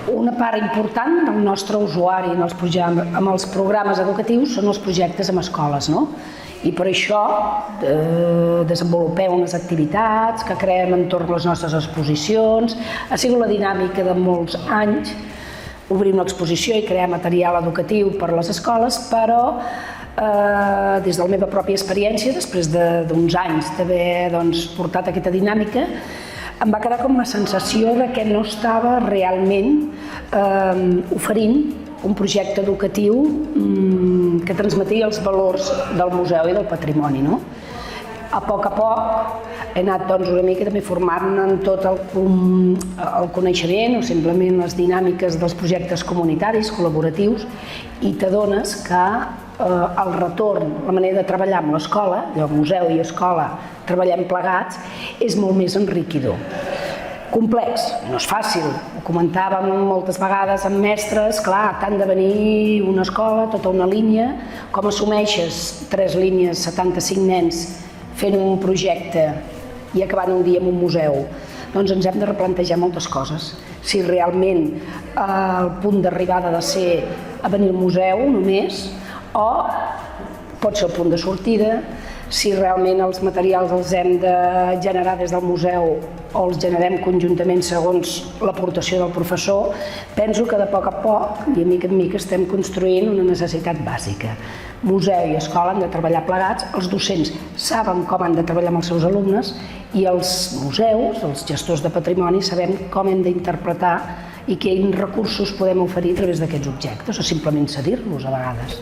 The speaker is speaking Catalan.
Una part important del nostre usuari amb els programes educatius són els projectes amb escoles, no? I per això desenvolupem unes activitats que creem entorn les nostres exposicions. Ha sigut la dinàmica de molts anys obrir una exposició i crear material educatiu per a les escoles, però des de la meva pròpia experiència, després d'uns anys d'haver portat aquesta dinàmica, em va quedar com la sensació que no estava realment oferint un projecte educatiu que transmetia els valors del museu i del patrimoni. A poc he anat una mica també formant en tot el coneixement o simplement les dinàmiques dels projectes comunitaris, col·laboratius, i t'adones que el retorn, la manera de treballar amb l'escola, museu i escola treballem plegats, és molt més enriquidor. Complex, no és fàcil, ho comentàvem moltes vegades amb mestres, clar, t'han de venir una escola, tota una línia, com assumeixes 3 línies, 75 nens fent un projecte i acabant un dia en un museu? Doncs ens hem de replantejar moltes coses. Si realment el punt d'arribada ha de ser a venir al museu només, o pot ser el punt de sortida, si realment els materials els hem de generar des del museu o els generem conjuntament segons l'aportació del professor. Penso que de poc a poc i mica en mica estem construint una necessitat bàsica. Museu i escola han de treballar plegats, els docents saben com han de treballar amb els seus alumnes i els museus, els gestors de patrimoni, sabem com hem d'interpretar i quins recursos podem oferir a través d'aquests objectes o simplement cedir-los a vegades.